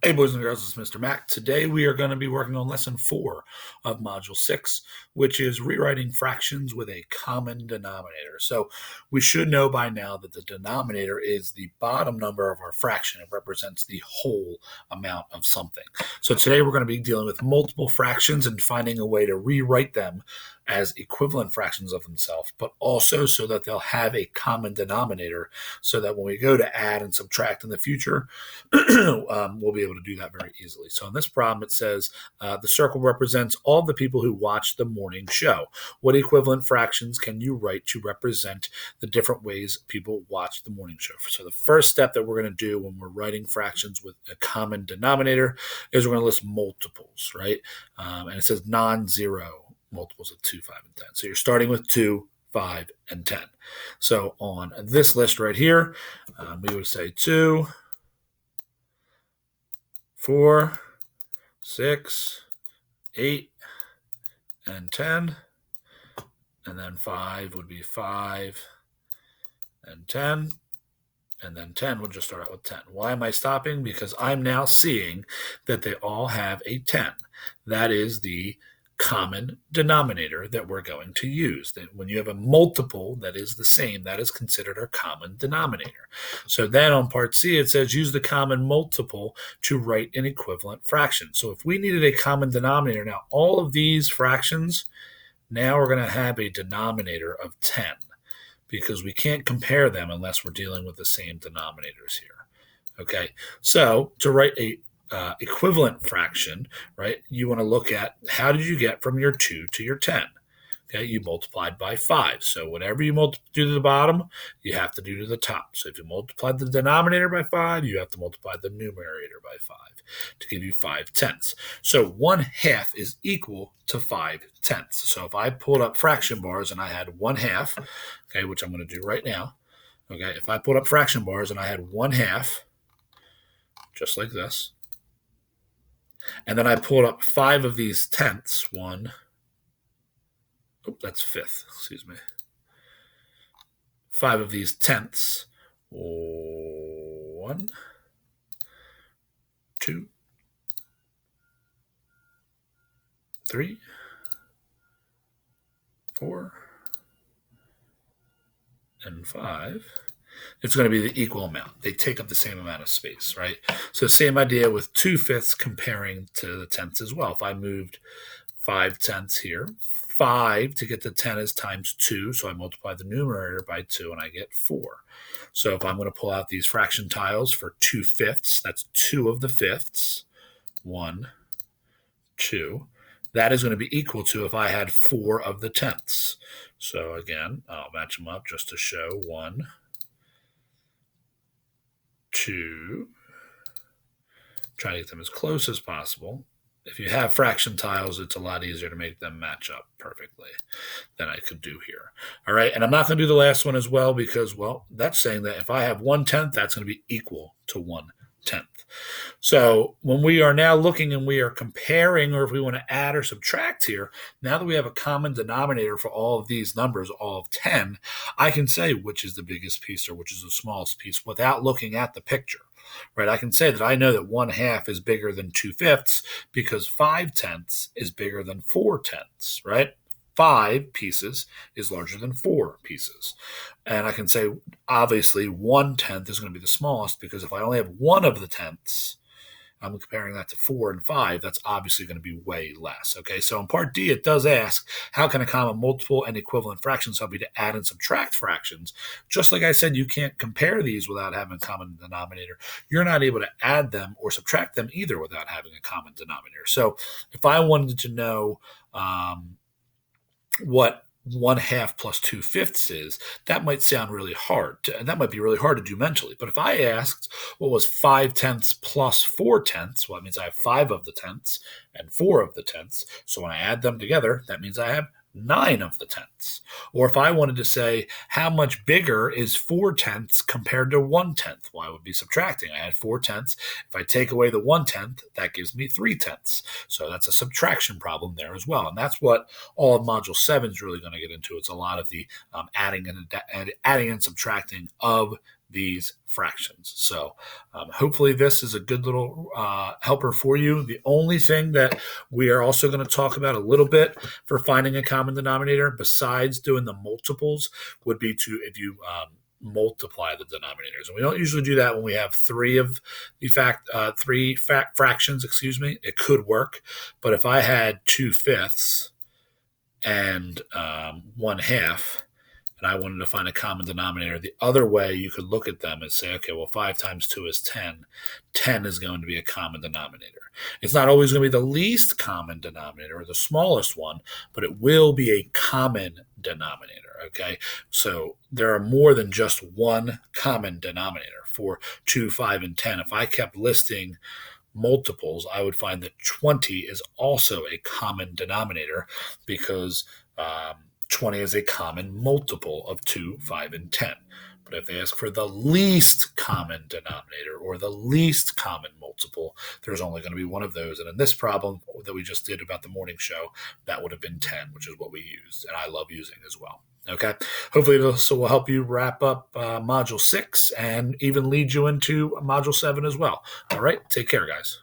Hey, boys and girls, it's Mr. Mac. Today we are going to be working on lesson 4 of module 6, which is rewriting fractions with a common denominator. So we should know by now that the denominator is the bottom number of our fraction. It represents the whole amount of something. So today we're going to be dealing with multiple fractions and finding a way to rewrite them as equivalent fractions of themselves, but also so that they'll have a common denominator so that when we go to add and subtract in the future, we'll be able to do that very easily. So in this problem, it says the circle represents all the people who watch the morning show. What equivalent fractions can you write to represent the different ways people watch the morning show? So the first step that we're going to do when we're writing fractions with a common denominator is we're going to list multiples, right? And it says non-zero multiples of 2, 5, and 10. So you're starting with 2, 5, and 10. So on this list right here, we would say 2, 4, 6, 8, and 10. And then 5 would be 5 and 10. And then 10 would just start out with 10. Why am I stopping? Because I'm now seeing that they all have a 10. That is the common denominator that we're going to use. That when you have a multiple that is the same, that is considered our common denominator. So then on part C, it says use the common multiple to write an equivalent fraction. So if we needed a common denominator, now all of these fractions, now we're going to have a denominator of 10 because we can't compare them unless we're dealing with the same denominators here. Okay, so to write a equivalent fraction, right, you want to look at how did you get from your 2 to your 10. Okay, you multiplied by 5. So whatever you do to the bottom, you have to do to the top. So if you multiply the denominator by 5, you have to multiply the numerator by 5 to give you 5/10. So 1/2 is equal to 5/10. So if I pulled up fraction bars and I had 1/2, okay, which I'm going to do right now, okay, if I pulled up fraction bars and I had 1/2, just like this, and then I pulled up 5 of these tenths, that's fifth, excuse me. 5 of these tenths, 1, 2, 3, 4, and 5. It's going to be the equal amount. They take up the same amount of space, right? So same idea with 2/5 comparing to the tenths as well. If I moved 5/10 here, 5 to get to 10 is times 2, so I multiply the numerator by 2 and I get 4. So if I'm going to pull out these fraction tiles for 2/5, that's 2 of the fifths, 1, 2. That is going to be equal to if I had 4 of the tenths. So again, I'll match them up just to show 1, 2. Try to get them as close as possible. If you have fraction tiles, it's a lot easier to make them match up perfectly than I could do here. All right, and I'm not going to do the last one as well because, well, that's saying that if I have 1/10, that's going to be equal to 1/10. So when we are now looking and we are comparing, or if we want to add or subtract here, now that we have a common denominator for all of these numbers, all of 10, I can say which is the biggest piece or which is the smallest piece without looking at the picture. Right, I can say that I know that 1/2 is bigger than 2/5 because 5/10 is bigger than 4/10, right? 5 pieces is larger than 4 pieces. And I can say, obviously, 1/10 is going to be the smallest because if I only have one of the tenths, I'm comparing that to 4 and 5, that's obviously going to be way less. Okay, so in part D, it does ask, how can a common multiple and equivalent fractions help you to add and subtract fractions? Just like I said, you can't compare these without having a common denominator. You're not able to add them or subtract them either without having a common denominator. So if I wanted to know what 1/2 plus 2/5 is, that might sound really hard, and that might be really hard to do mentally. But if I asked what was 5/10 plus 4/10, well, that means I have 5 of the tenths and 4 of the tenths. So when I add them together, that means I have 9 of the tenths. Or if I wanted to say how much bigger is 4/10 compared to 1/10, well, I would be subtracting. I had 4/10. If I take away the 1/10, that gives me 3/10. So that's a subtraction problem there as well. And that's what all of Module 7 is really going to get into. It's a lot of the adding and subtracting of these fractions. So hopefully this is a good little helper for you. The only thing that we are also going to talk about a little bit for finding a common denominator, besides doing the multiples, would be to if you multiply the denominators. And we don't usually do that when we have three fractions, excuse me. It could work. But if I had 2/5 and 1/2, and I wanted to find a common denominator, the other way you could look at them and say, okay, well, 5 times 2 is 10. 10 is going to be a common denominator. It's not always going to be the least common denominator or the smallest one, but it will be a common denominator, okay? So there are more than just one common denominator for 2, 5, and 10. If I kept listing multiples, I would find that 20 is also a common denominator because 20 is a common multiple of 2, 5, and 10. But if they ask for the least common denominator or the least common multiple, there's only going to be one of those. And in this problem that we just did about the morning show, that would have been 10, which is what we used, and I love using as well. Okay. Hopefully this will help you wrap up Module 6 and even lead you into Module 7 as well. All right. Take care, guys.